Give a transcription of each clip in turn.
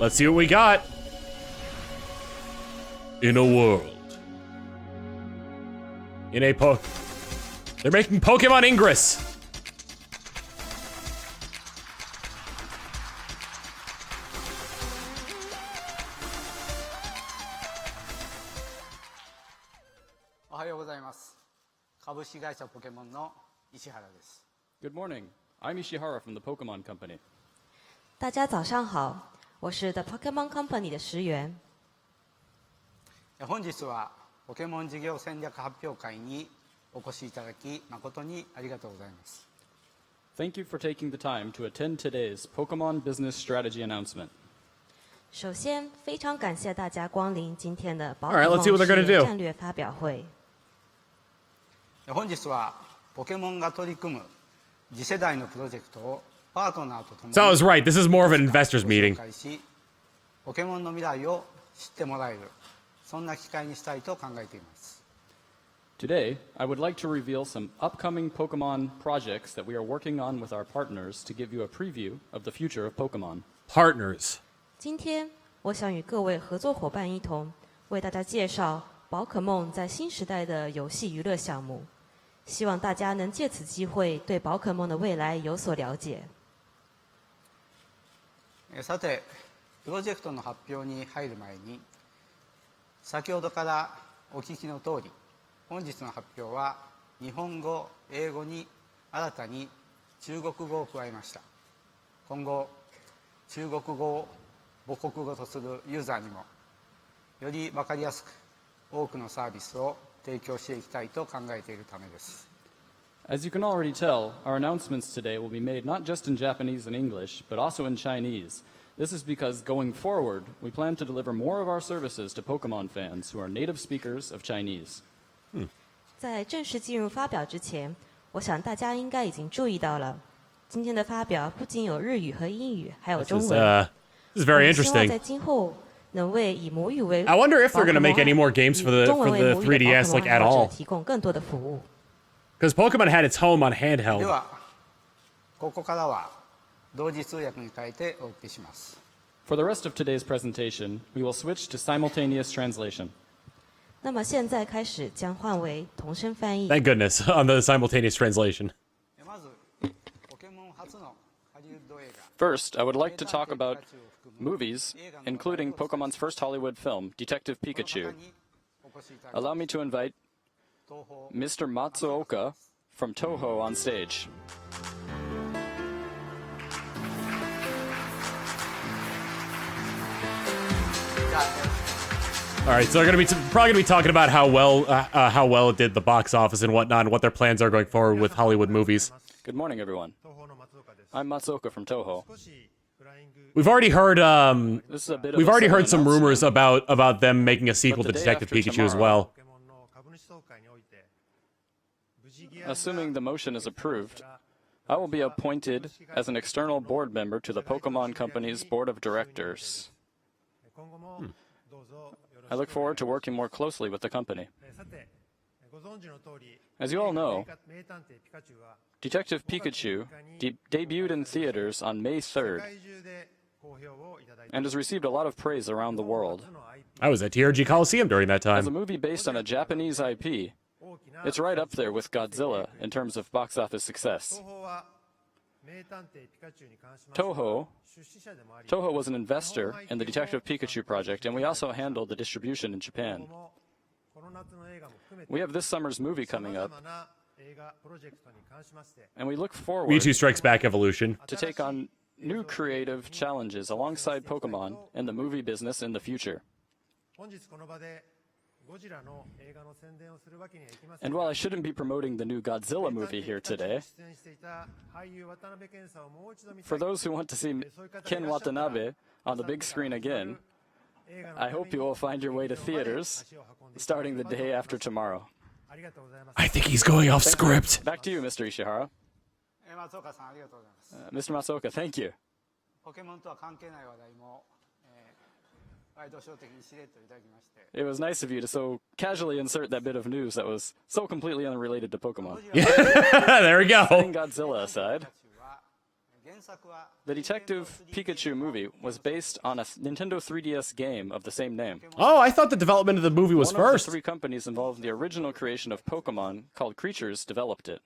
Let's see what we got. In a world. In a They're making Pokemon Ingress. Good morning. I'm Ishihara from the Pokemon Company. 大家早上好，我是 The Pokemon Company 的石原。本日はポケモン事業戦略発表会にお越しいただき誠にありがとうございます。Thank you for taking the time to attend today's Pokemon Business Strategy announcement. 首先，非常感谢大家光临今天的宝可 All right, let's see 梦 what they're gonna 事业 do. 战略发表会。本日はポケモンが取り組む次世代のプロジェクトをパートナーと共に So I was right. This is more of an investors meeting. 紹介しポケモンの未来を知ってもらえるそんな機会にしたいと考えています。 Today, I would like to reveal some upcoming Pokemon projects that we are working on with our partners to give you a preview of the future of Pokemon. Partners. 今天，我想与各位合作伙伴一同为大家介绍宝可梦在新时代的游戏娱乐项目，希望大家能借此机会对宝可梦的未来有所了解。さて、プロジェクトの発表に入る前に、先ほどからお聞きの通り、本日の発表は日本語、英語に新たに中国語を加えました。今後、中国語を母国語とするユーザーにも、より分かりやすく多くのサービスを提供していきたいと考えているためです。As you can already tell, our announcements today will be made not just in Japanese and English, but also in Chinese. This is because going forward, we plan to deliver more of our services to Pokemon fans who are native speakers of Chinese. 在正式进入发表之前，我想大家应该已经注意到了，今天的发表不仅有日语和英语，还有 This 中 is, 文。 this is very 我们希望 interesting. 在今后能为以母语为 I wonder if they're gonna 宝可梦 make any more games for the 以中文为 for 母 the 语的宝 3DS 可 like 梦 at 爱好 all. 者提供更多的服务。 Because Pokemon had its home on で handheld. は、ここからは同時通訳に変えてお送りします。 For the rest of today's presentation, we will switch to simultaneous translation. 那么现在开始将换為同声翻译。 Thank goodness on the simultaneous translation. まず、ポケモン初のハリウッド映画 First, I would like to talk about movies, including Pokemon's first Hollywood film, Detective この方 Pikachu. にお越しいただき Allow me to invite 東宝 Mr. Matsuoka from Toho on stage. All right, so they're gonna be probably gonna be talking about how well it did the box office and whatnot, and what their plans are going forward with Hollywood movies. Good morning, everyone. I'm Matsuoka from Toho. We've already heard This is a bit of we've a already sudden heard some rumors announcement. about them making a sequel to the day Detective after Pikachu as tomorrow- well. Assuming the motion is approved, I will be appointed as an external board member to the Pokemon Company's board of directors. I look forward to working more closely with the company. As you all know, Detective Pikachu debuted in theaters on May 3rd and has received a lot of praise around the world. I was at TRG Coliseum during that As a time. movie based on a Japanese IP, it's right up there with Godzilla in terms of box office success. Toho was an investor in the Detective Pikachu project, and we also handled the distribution in Japan. We have this summer's movie coming up, and we look forward Mewtwo Strikes Back Evolution. to take on new creative challenges alongside Pokemon and the movie business in the future. And while I shouldn't be promoting the new Godzilla movie here today, for those who want to see Ken Watanabe on the big screen again, I hope you will find your way to theaters starting the day after tomorrow. I think he's going off script. Back to you, Mr. Ishihara. 松岡さんありがとうございます。 Mr. Matsuoka, thank you. ポケモンとは関係ない話題も、ワイドショー的にしれっといただきまして。 It was nice of you to so casually insert that bit of news that was so completely unrelated to Pokemon. There we Setting go. Godzilla aside, The Detective Pikachu movie was based on a Nintendo 3DS game of the same name. Oh, I thought the development of the movie was One of first. the 3 companies involved in the original creation of Pokemon, called Creatures, developed it.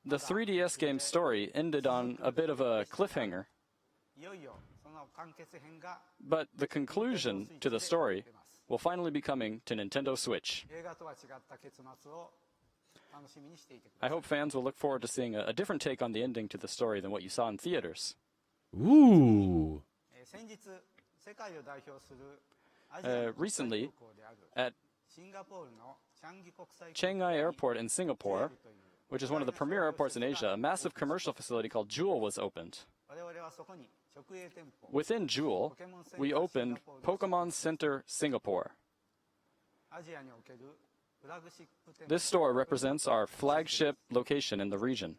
The 3DS game's story ended on a bit of a cliffhanger, but the conclusion to the story will finally be coming to Nintendo Switch. I hope fans will look forward to seeing a different take on the ending to the story than what you saw in theaters. Ooh. Recently, at Chiang Mai Airport in Singapore, which is one of the premier airports in Asia, a massive commercial facility called Jewel was opened. Within Jewel, we opened Pokemon Center Singapore. This store represents our flagship location in the region.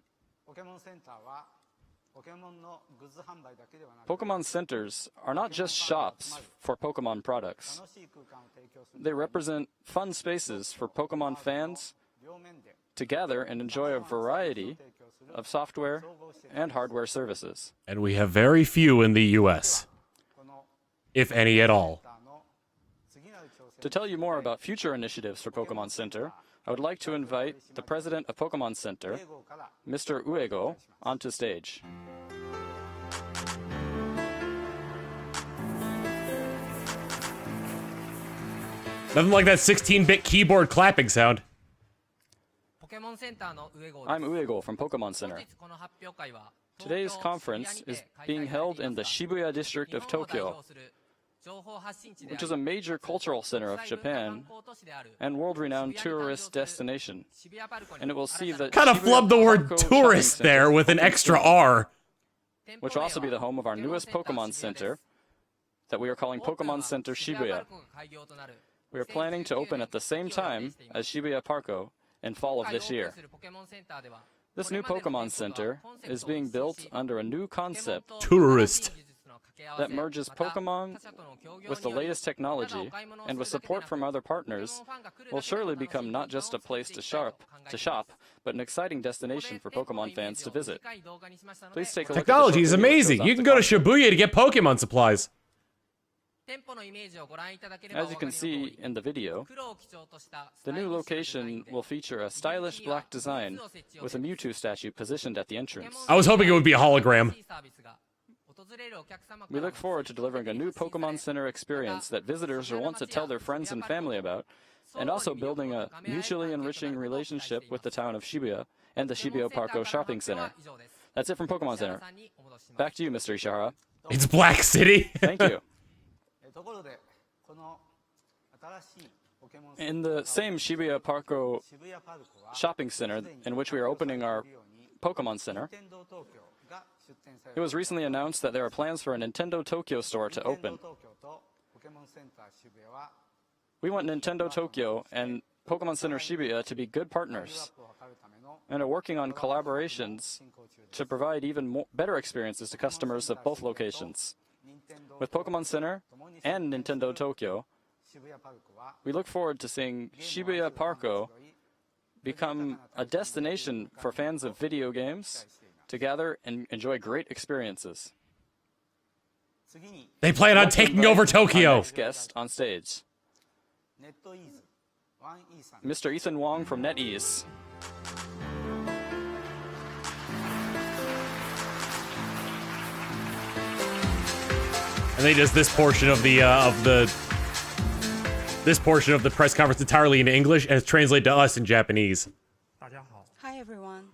Pokemon centers are not just shops for Pokemon products. They represent fun spaces for Pokemon fans to gather and enjoy a variety of software and hardware services. And we have very few in the US, if any at all. To tell you more about future initiatives for Pokemon Center, I would like to invite the president of Pokemon Center, Mr. Uego, onto stage. Nothing like that 16-bit keyboard clapping sound. I'm Uego from Pokemon Center. Today's conference is being held in the Shibuya district of Tokyo, which is a major cultural center of Japan and world-renowned tourist destination. And it will see the Kind of flubbed the word tourist there with an extra R. Which will also be the home of our newest Pokemon Center that we are calling Pokemon Center Shibuya. We are planning to open at the same time as Shibuya Parko in fall of this year. This new Pokemon Center is being built under a new concept Tourist. that merges Pokemon with the latest technology, and with support from other partners, will surely become not just a place to shop, but an exciting destination for Pokemon fans to visit. Please take a look at the Technology short is video that amazing. shows You off can the go to concept. Shibuya to get Pokemon supplies. As you can see in the video, the new location will feature a stylish black design with a Mewtwo statue positioned at the entrance. I was hoping it would be a hologram. We look forward to delivering a new Pokemon Center experience that visitors will want to tell their friends and family about, and also building a mutually enriching relationship with the town of Shibuya and the Shibuya Parko Shopping Center. That's it from Pokemon Center. Back to you, Mr. Ishihara. It's Black City. Thank you. In the same Shibuya Parko Shopping Center in which we are opening our Pokemon Center, it was recently announced that there are plans for a Nintendo Tokyo store to open. We want Nintendo Tokyo and Pokemon Center Shibuya to be good partners and are working on collaborations to provide even better experiences to customers of both locations. With Pokemon Center and Nintendo Tokyo, we look forward to seeing Shibuya Parko become a destination for fans of video games to gather and enjoy great experiences. They plan on taking over Our Tokyo. next guest on stage, Mr. Ethan Wong from NetEase. And they just this portion of the press conference entirely in English, and it's translated to us in Japanese. Hi everyone.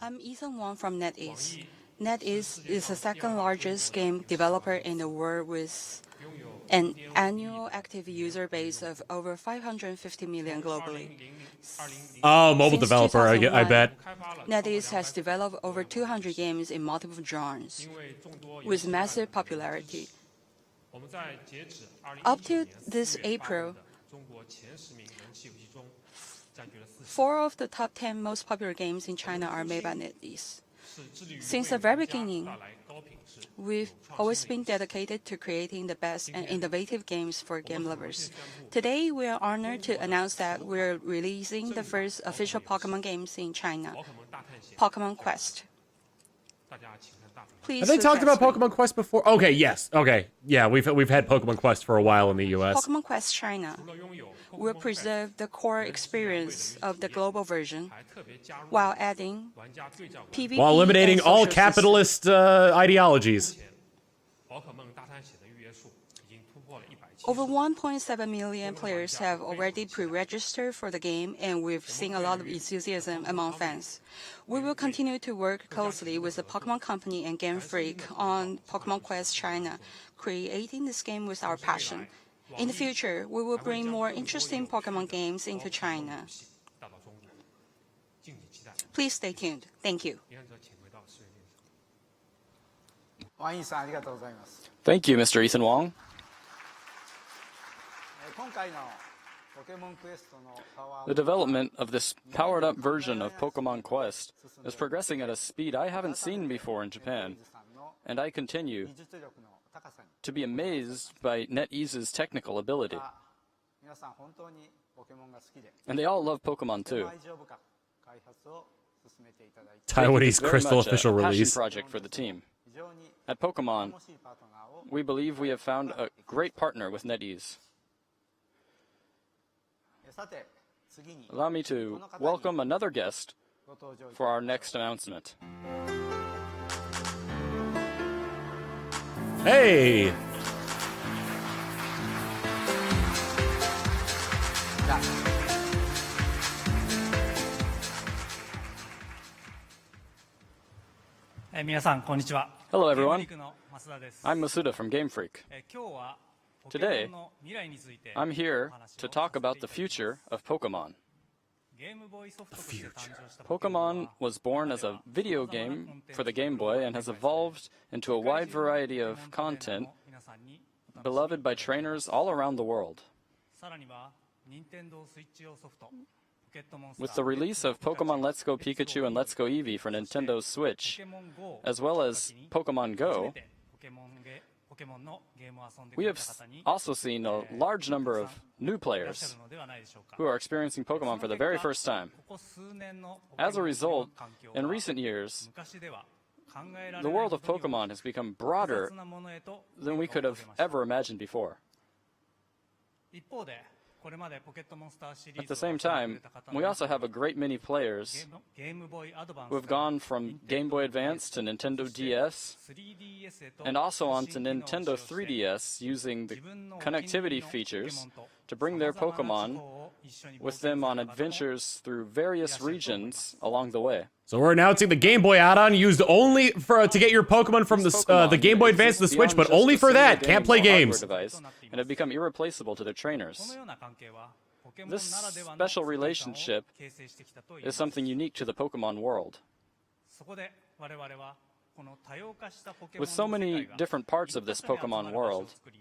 I'm Ethan Wong from NetEase. NetEase is the second largest game developer in the world with an annual active user base of over 550 million globally. Oh, mobile Since developer, I 2001, bet. NetEase has developed over 200 games in multiple genres with massive popularity. Up to this April, 4 of the top 10 most popular games in China are made by NetEase. Since the very beginning, we've always been dedicated to creating the best and innovative games for game lovers. Today, we are honored to announce that we're releasing the first official Pokemon games in China. Pokemon Quest. Please Have they talked about translate. Pokemon Quest before? Okay, yes. Okay, yeah, we've had Pokemon Quest for a while in the U.S. Pokemon Quest China will preserve the core experience of the global version while adding PvP While eliminating and all social capitalist ideologies. Over 1.7 million players have already pre-registered for the game, and we've seen a lot of enthusiasm among fans. We will continue to work closely with the Pokemon Company and Game Freak on Pokemon Quest China, creating this game with our passion. In the future, we will bring more interesting Pokemon games into China. Please stay tuned. Thank you. ワインさんありがとうございます。 Thank you, Mr. Ethan Wong. 今回のポケモンクエストのパワー The development of this powered-up version of Pokemon Quest is progressing at a speed I haven't seen before in Japan, さんの and I continue 技術力の高さに to be amazed by NetEase's technical ability. 皆さん本当にポケモンが好きで And they all love Pokemon とて too. も愛情深く開発を進めていただいて Taiwanese Very Crystal much a official passion release. project for the team. 非常に At Pokemon, 楽しいパートナーを we believe we have found a great partner with NetEase. さて次に Allow me to welcome another guest ご登場いた for our next announcement. Hey! だ 皆さんこんにちは。 Hello ゲーム everyone. リクの増田です。 I'm Masuda from Game Freak. 今日はポ Today, ケモンの未来について I'm here お話を to talk さ about せ the ていただきます future of Pokemon. ゲームボーイソフトとして誕生した Pokemon was born as a video game for the Game Boy and has evolved into a wide variety of content 皆さんに beloved by trainers all around the world. さらには任天堂スイッチ用ソフトポケットモンスタ With ー the release of Pokemon Let's Go Pikachu and Let's Go Eevee for Nintendo ポ Switch, ケモン GO as well as Pokemon 初め Go, てポケモンのゲームを遊んでく we れ have た方に also seen a large number of new いらっしゃ players るのではないでしょうか。 who are experiencing Pokemon for the very first time. ここ数年の As a result, 環境 in は recent years, 昔では考えられ the ない world of ほどに Pokemon has become 複 broader 雑なものへと than we could have 変化を遂げました ever imagined before. 一方でこれまでポケットモンスターシリー At ズ the を same 遊んでく time, れた方の we also have a great many players ゲームボーイアドバンス who have gone from Game Boy Advance to Nintendo DS 3DS へと and also onto 新機能を Nintendo 使用して 3DS using the 自分のお気に入りの connectivity ポケ features モンと to bring their 様々な地 Pokemon 方を一緒に冒 with 険 them す on る方も adventures through various regions along the way. So we're announcing the Game Boy add-on used only for to get your Pokemon from the Game Boy Advance to the Switch, but only for that. Can't play games. Device, and have become irreplaceable to their こ trainers. のような関係はポケモン This ならではの special 世界観を relationship 形成してきたと言えま is す something unique to the Pokemon world. そこで我々はこの多様化したポケモン With so の世 many 界が different parts of this 一箇所に集ま Pokemon る場所を world, 作り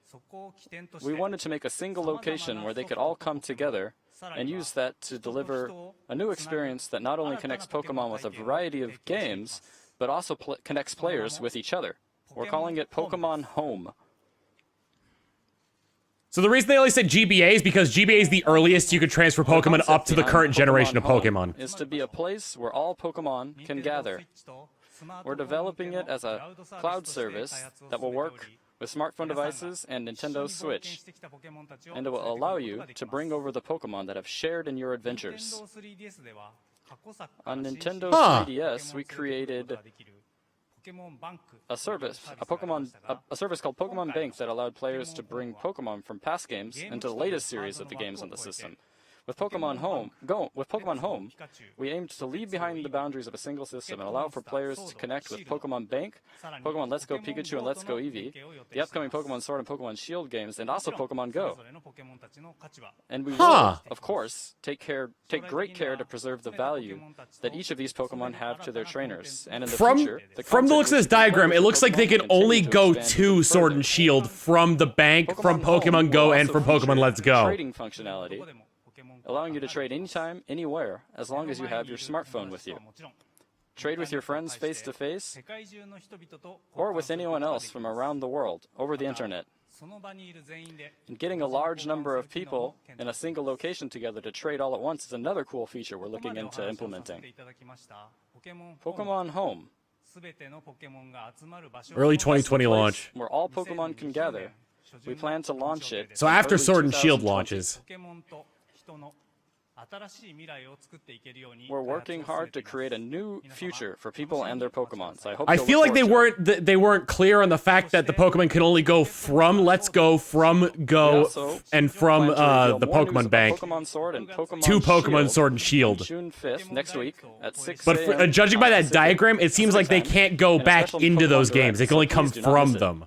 そこを起点とし we て wanted to make a single location where they could all come together and use that to deliver a new experience that not only connects Pokemon with a variety of games, but also connects players with each other. We're calling it Pokemon Home. So the reason they only said GBA is because GBA is the earliest you could transfer The Pokemon up concept to the behind current generation of Home Pokemon. is to be a place where all Pokemon can gather. We're developing it as a cloud service that will work with smartphone devices and Nintendo Switch, and it will allow you to bring over the Pokemon that have shared in your adventures. On Nintendo Huh. 3DS, we created a service called Pokemon Bank that allowed players to bring Pokemon from past games into the latest series of the games on the system. With Pokemon Home, we aimed to leave behind the boundaries of a single system and allow for players to connect with Pokemon Bank, Pokemon Let's Go Pikachu and Let's Go Eevee, the upcoming Pokemon Sword and Pokemon Shield games, and also Pokemon Go. And we will, of course, take great care to preserve the value that each of these Pokemon have to their trainers. And in the future, From the looks of this diagram, it looks like they could could only go to Sword and Shield from the bank, from Pokemon Go, and from Pokemon Let's Go. Trading functionality, allowing you to trade anytime, anywhere, as long as you have your smartphone with you. Trade with your friends face to face, or with anyone else from around the world over the internet. その場にいる全員で And getting a large number of people in a single location together to trade all at once is another cool feature we're looking into implementing. いただきましたポケモン Pokemon Home, すべてのポケモンが集まる場所 Early 2020 launch. where all Pokemon can gather. We plan to launch it So after early Sword and Shield 2020. launches. ポケモンと人の新しい未来を作っていけるように We're working hard to create a new future for people and their Pokemon. So I hope I you'll feel look like they forward to it. weren't they weren't clear on the fact that the Pokemon can only go from Let's Go, from We Go, also and from plan to reveal the more news Pokemon about Bank Pokemon Sword and Pokemon to Pokemon Shield Sword and Shield. June 5th, next week, at 6 But a.m. judging by that Pacific diagram, it seems like they Pacific can't go time, and a back special into Pokemon those Direct, games. They can so only please come do not from miss it. them.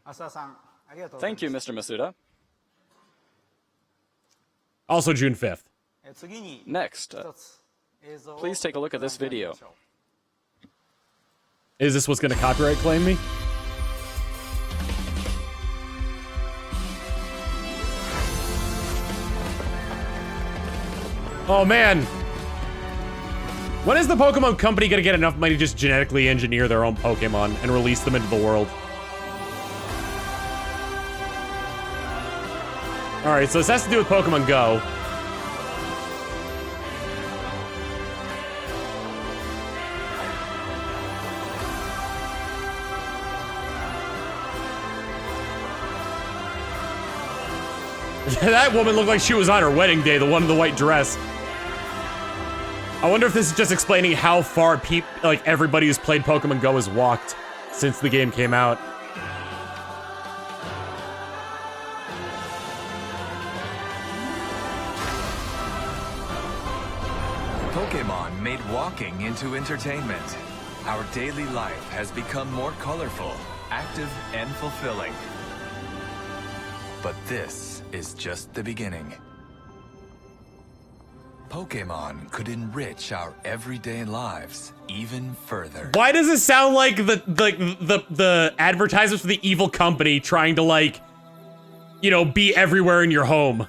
増田さんありがとうございます Thank you, Mr. Masuda. Also June 5th. 次に Next, 一つ映像を please take a look at this ご覧いただき video. ましょう Is this what's going to copyright claim me? Oh man. When is the Pokemon Company going to get enough money to just genetically engineer their own Pokemon and release them into the world? Alright, so this has to do with Pokemon Go. That woman looked like she was on her wedding day, the one in the white dress. I wonder if this is just explaining how far everybody who's played Pokemon Go has walked since the game came out. Pokemon made walking into entertainment. Our daily life has become more colorful, active, and fulfilling. But this is just the beginning. Pokemon could enrich our everyday lives even further. Why does it sound like the advertisements for the evil company trying to, like, you know, be everywhere in your home?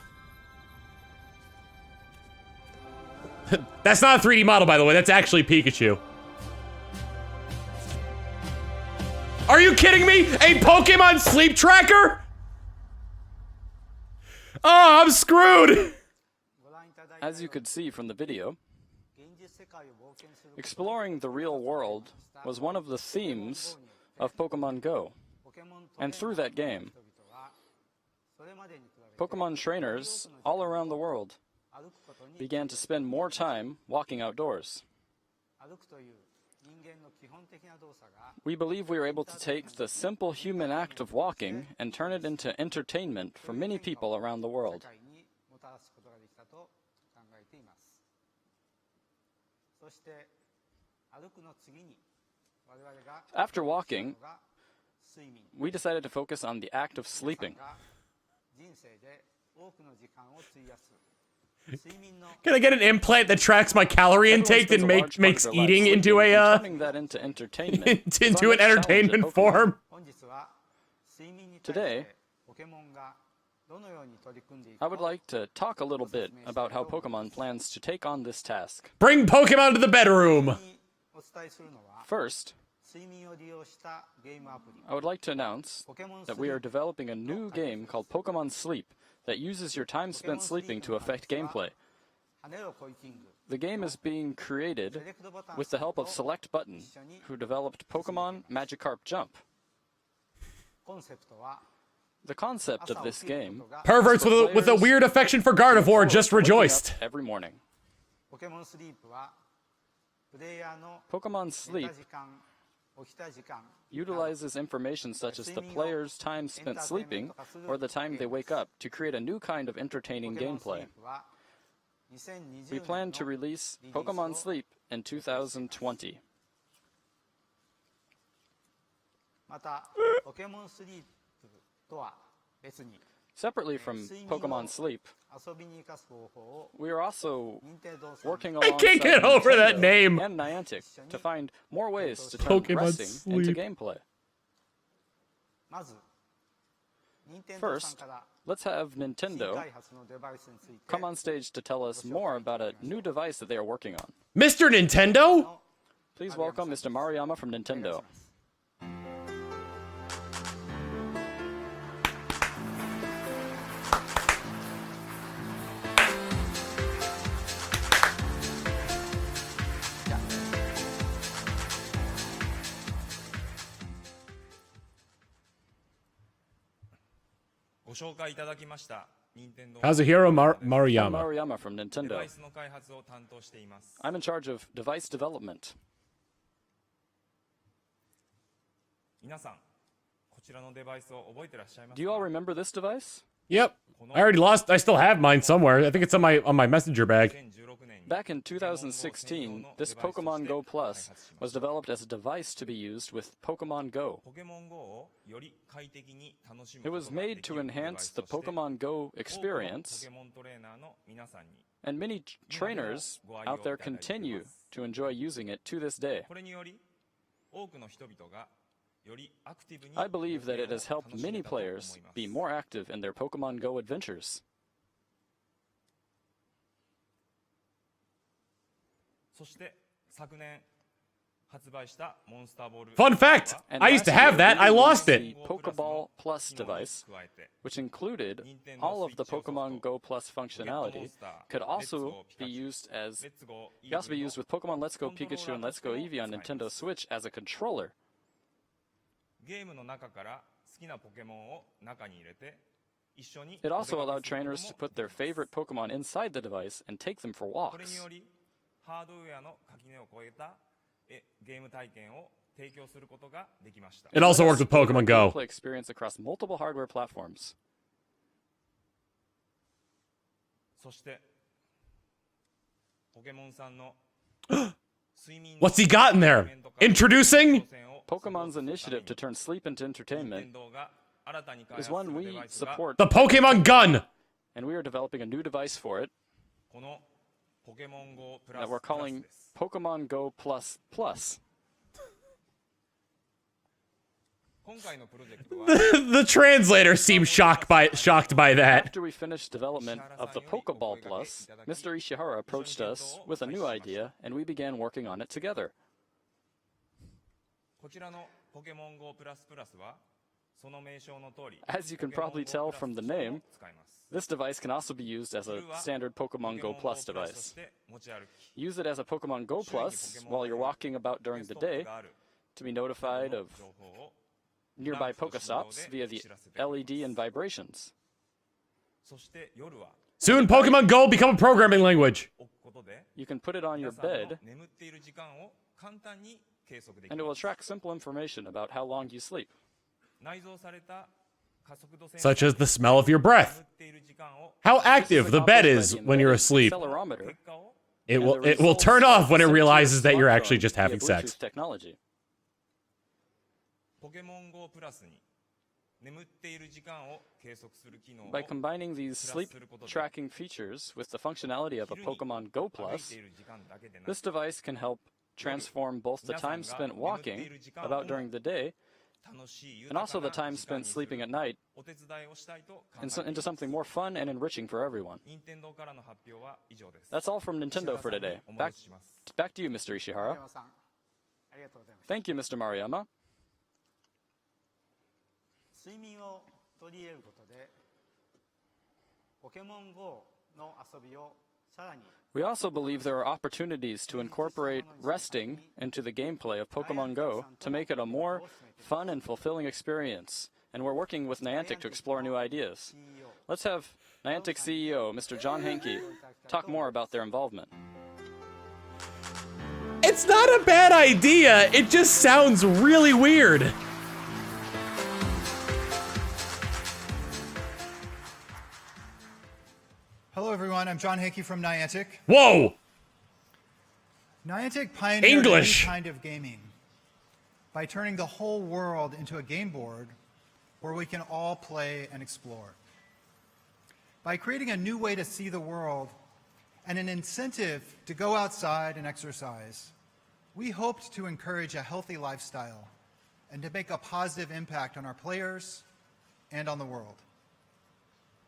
That's not a 3D model, by the way. That's actually Pikachu. Are you kidding me? A Pokemon sleep tracker? Oh, I'm screwed. As you could see from the video, 現実世界を冒険する exploring the real world was one of the themes of Pokemon Go. ポケモン And through that game, 人々はそれまでに比べて Pokemon trainers all around the world 歩くことに began to spend more time walking outdoors. 歩くという人間の基本的な動作が We believe we were able to take the simple human act of walking and turn it into entertainment for many people around the 世 world. 界にもたらすことができたと考えています。そして歩くの次に我々が After walking, が睡眠 we decided to focus on the act of sleeping. が人生で多くの時間を費やす睡眠の Can I get an implant that tracks my calorie Everyone intake spends and a large part makes of their life eating into sleeping, a and turning that into entertainment is our into an next challenge at entertainment Pokemon. form? 本日は睡眠に対し Today, てポケモンがどのように取り組んでいく I か would like to talk a little bit about how Pokemon plans to take on this task. Bring Pokemon to the bedroom. にお伝えするのは First, 睡眠を利用したゲームアプリ I would like to announce ポケモン that we are developing a new game called Pokemon Sleep that uses your time spent sleeping to affect gameplay. 跳ねろ恋キング The game is being created セレクトボタン with the help of Select Button, who developed Pokemon Magikarp Jump. コンセプトは The concept of this game Perverts with a weird affection for Gardevoir just waking up rejoiced. every morning. ポケモンスリープはプレイヤーの Pokemon 寝 Sleep た時間起きた時間 utilizes information such as the player's time spent sleeping or the time they wake up to create a new kind of entertaining ポケモンスリ gameplay. ープは2020 We 年 plan to の release Pokemon Sleep in 2020. またポケモンスリープとは別に Separately from Pokemon Sleep, 遊びに生かす方法を we are also 認定動作 working I can't alongside get over that Nintendo name. and Niantic to find more ways to turn Pokemon resting into Sleep. gameplay. まず任天堂さん First, から let's have 新 Nintendo 開発のデバイスについて come on stage to tell us more about a new device that they are working on. Mr. Nintendo? Please welcome Mr. Maruyama from Nintendo. Kazuhiro I'm Maruyama. Maruyama from Nintendo. I'm in charge of device development. Do you all remember this device? Yep. I already lost. I still have mine somewhere. I think it's on my messenger bag. Back in 2016, this Pokemon Go Plus was developed as a device to be used with Pokemon Go. It was made to enhance the Pokemon Go experience, and many trainers out there continue to enjoy using it to this day. I believe that it has helped many players be more active in their Pokemon Go adventures. Fun fact! And I used to last have year, that. we I lost released it. the Pokeball Plus device, which included all of the Pokemon Go Plus functionality, could also be used with Pokemon Let's Go Pikachu and Let's Go Eevee on Nintendo Switch as a controller. It also allowed trainers to put their favorite Pokemon inside the device and take them for walks. It also worked with Pokemon Go. Gameplay experience across multiple hardware platforms. What's he got in there? Introducing Pokemon's initiative to turn sleep into entertainment is one we support, the Pokemon Gun. and we are developing a new device for it that we're calling Pokemon Go Plus Plus. The translator seemed shocked by that. After we finished development of the Pokeball Plus, Mr. Ishihara approached us with a new idea, and we began working on it together. As you can probably tell from the name, this device can also be used as a standard Pokemon Go Plus device. Use it as a Pokemon Go Plus while you're walking about during the day to be notified of nearby Pokestops via the LED and vibrations. Soon, Pokemon Go will become a programming language. You can put it on your bed, and it will track simple information about how long you sleep. Such as the smell of your breath, how active the bed is when you're asleep. Accelerometer, It and the will results turn are off when it sent to your realizes that you're actually smartphone just having via sex. Bluetooth technology. By combining these sleep tracking features with the functionality of a Pokemon Go Plus, this device can help transform both the time spent walking about during the day and also the time spent sleeping at night into something more fun and enriching for everyone. That's all from Nintendo for today. Back to you, Mr. Ishihara. Thank you, Mr. Maruyama. 睡眠を取り入れることでポケモン GO の遊びをさらに We also believe there are opportunities to incorporate resting into the gameplay of Pokemon Go to make it a more fun and fulfilling experience, and we're working with Niantic to explore new ideas. Let's have Niantic CEO, Mr. John Henke, talk more about their involvement. It's not a bad idea, it just sounds really weird. Hello, everyone. I'm John Hickey from Niantic. Whoa! Niantic pioneered English. a new kind of gaming by turning the whole world into a game board where we can all play and explore. By creating a new way to see the world and an incentive to go outside and exercise, we hoped to encourage a healthy lifestyle and to make a positive impact on our players and on the world.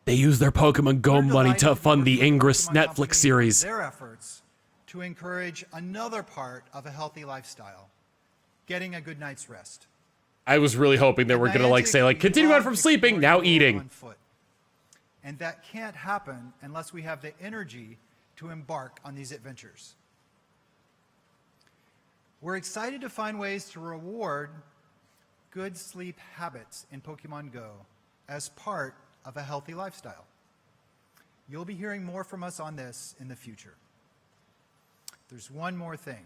They use their Pokemon Go money to fund the Ingress Netflix series. Their efforts to encourage another part of a healthy lifestyle, getting a good night's rest. I was really hoping they were gonna say continue on from sleeping, now eating. And that can't happen unless we have the energy to embark on these adventures. We're excited to find ways to reward good sleep habits in Pokemon Go as part of a healthy lifestyle. You'll be hearing more from us on this in the future. There's one more thing.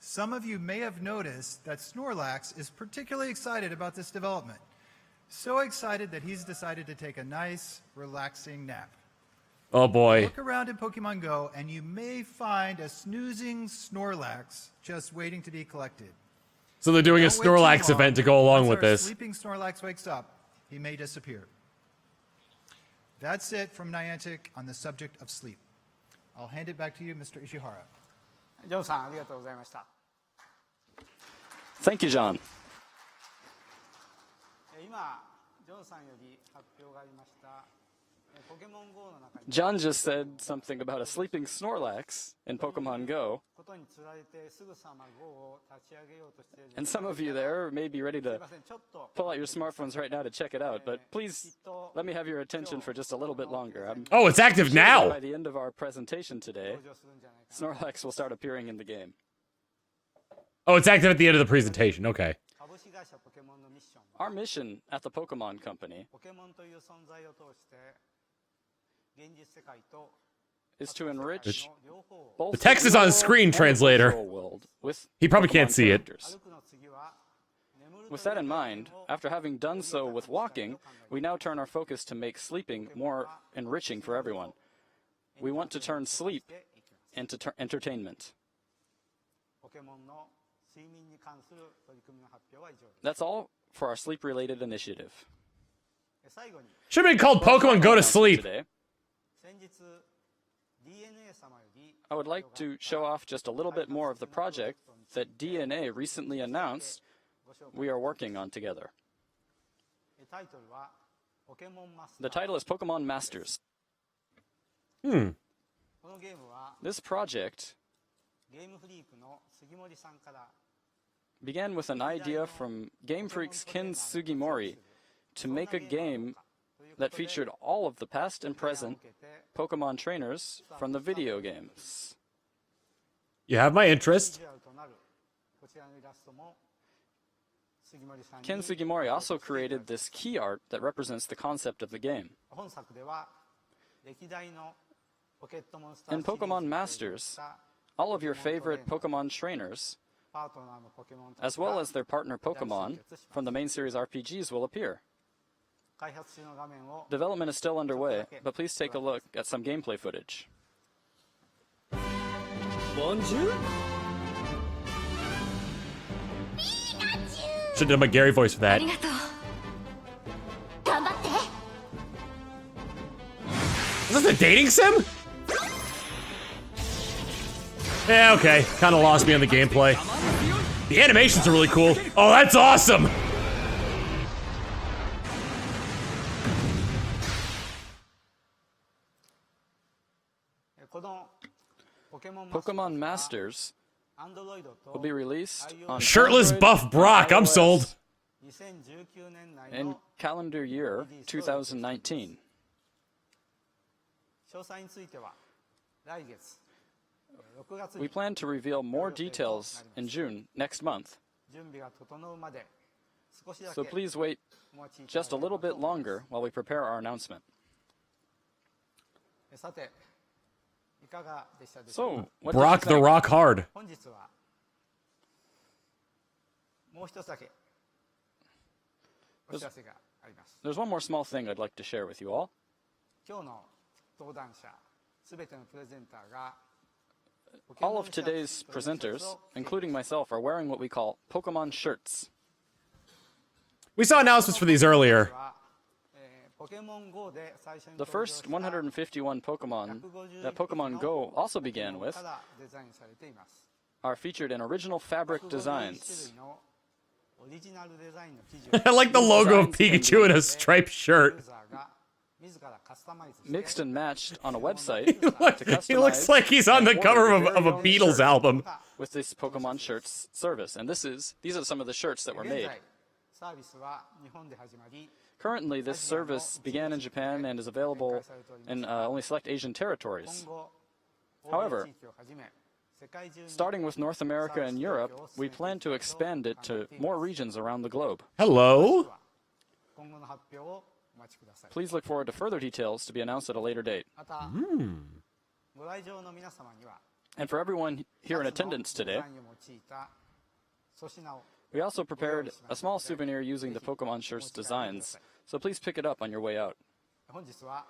Some of you may have noticed that Snorlax is particularly excited about this development. So excited that he's decided to take a nice, relaxing nap. Oh boy. Look around in Pokemon Go and you may find a snoozing Snorlax just waiting to be collected. So they're doing a Don't wait too Snorlax long. event to go along Once with our this. sleeping Snorlax wakes up, he may disappear. That's it from Niantic on the subject of sleep. I'll hand it back to you, Mr. Ishihara. ジョンさんありがとうございました。 Thank you, John. 今ジョンさんより発表がありましたポケモン GO の中に John just said something about a sleeping Snorlax in Pokemon Go, ことにつられてすぐさま GO を立ち上げようとしている and some of you there may be ready すい to ませんちょっと pull out your smartphones right now to check it out, but please let me have your attention for just a little bit longer. I'm Oh, it's active sure that now. by the end of our presentation today, 登場するんじゃないかな Snorlax will start appearing in the game. Oh, it's active at the end of the presentation. Okay. 株式会社ポケモンのミッションは Our mission at the Pokemon Company ポケモンという存在を通して現実世界と is to enrich 両方を both The text is on real screen, and the translator. virtual world with He probably can't Pokemon see it. characters. 歩くの次は眠るという With that in 概 mind, 念を after having done so with walking, we now turn our focus to make sleeping more enriching for everyone. We want to turn sleep していきます into entertainment. ポケモンの睡眠に関する取り組みの発表は以上です That's all for our sleep-related initiative. 最後に Should have been called Pokemon Go to Sleep. Today, 先日 DNA 様より I would like to show off just a little bit more of the project that DNA recently announced ご紹介 we are working on together. タイトルはポケモンマス The ター title is Pokemon Masters. このゲームは This project ゲームフリークの杉森さんから began with an idea from Game Freak's Ken Sugimori to make a game that featured all of the past and present Pokemon trainers from the video games. You have my interest. ビジュアルとなるこちらのイラストも杉森さんに Ken Sugimori also created this key art that represents the concept of the game. 本作では歴代のポケットモンスター In シリーズ Pokemon に Masters, 登場した all of your favorite Pokemon trainers, パートナーのポケモンた as ちが well as their partner Pokemon from the main series RPGs, will appear. 開発中の画面を Development is still underway, but please take a look at some gameplay footage. Should have done my Gary voice for that. 頑張って Is this a dating sim? Yeah, okay. Kind of lost me on the gameplay. The animations are really cool. Oh, that's awesome! Pokemon Masters will be released on Shirtless Android buff Brock, I'm iOS sold. 2019年内 in の calendar year 2019. 詳細については来月6月 We に plan to reveal more details in June next month, 準備が整うまで少しだ so け please wait お待ちいただ just a ければ little と bit 思います longer while we prepare our announcement. さていかがでしたでしょう So, か what did you Brock the think? Rock Hard. 本日はもう一つだけお知らせがあります There's one more small thing I'd like to share with you all. 今日の登壇者すべてのプレゼンターが All of today's presenters, including myself, are wearing what we call Pokemon shirts. We saw announcements for these earlier. ポケモン GO で最初に The 登場 first した 151 Pokemon that Pokemon Go also began with からデザインされています are featured in original fabric 151種 designs. 類のオリジナルデザインの生地 I like the logo of Pikachu in a striped をユ shirt. ーザーが自らカスタマイズして Mixed and matched on a website He looks like he's on the cover of a Beatles album. with this Pokemon Shirts service. And these are some of the shirts that were 現 made. 在サービスは日本で始まり Currently, this service began in Japan and is available in only select Asian 今 territories. 後 However, 欧米地域をはじめ世界中に Starting with North America and Europe, we plan to expand it to more regions around the globe. Hello? 今後の発表をお待ちください。 Please look forward to further details to be announced at a later date. また、ご来場の皆様には And for everyone here in 2つの attendance デザ today, インを用いた粗品を we also prepared a small souvenir using the Pokemon shirt's designs, so please pick it up on your way out. 本日は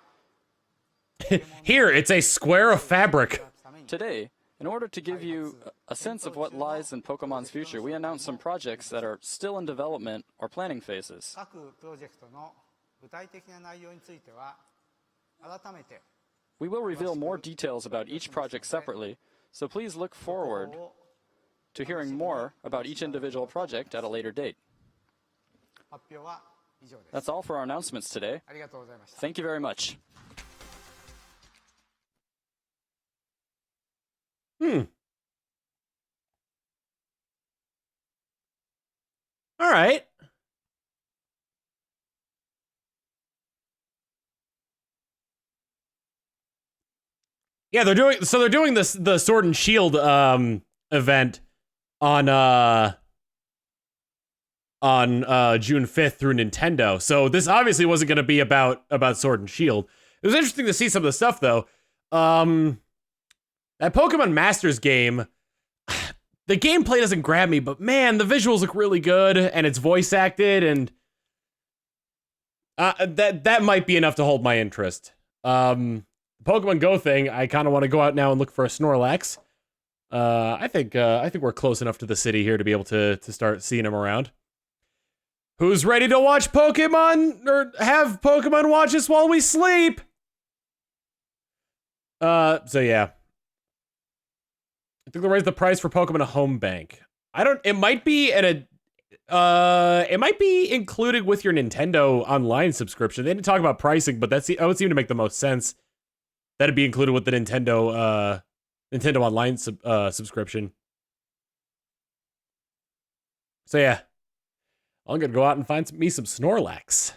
Here, it's a square of fabric. Today, in order to give you a sense of what lies in Pokemon's future, we announced some projects that are still in development or planning phases. 各プロジェクトの具体的な内容については改めて We will reveal more details about each project separately, so please look forward to hearing more about each individual project at a later date. 発表は以上です。 That's all for our announcements today. ありがとうございました。 Thank you very much. All right. Yeah, they're doing this the Sword and Shield event on June 5th through Nintendo. So this obviously wasn't going to be about Sword and Shield. It was interesting to see some of the stuff though. That Pokemon Masters game, the gameplay doesn't grab me, but man, the visuals look really good and it's voice acted, and that might be enough to hold my interest. Pokemon Go thing, I kind of want to go out now and look for a Snorlax. I think we're close enough to the city here to be able to start seeing him around. Who's ready to watch Pokemon or have Pokemon watch us while we sleep? So yeah. I think they'll raise the price for Pokemon Home Bank. It might be included with your Nintendo Online subscription. They didn't talk about pricing, but that would seem to make the most sense. That'd be included with the Nintendo Online subscription. So yeah, I'm gonna go out and find me some Snorlax.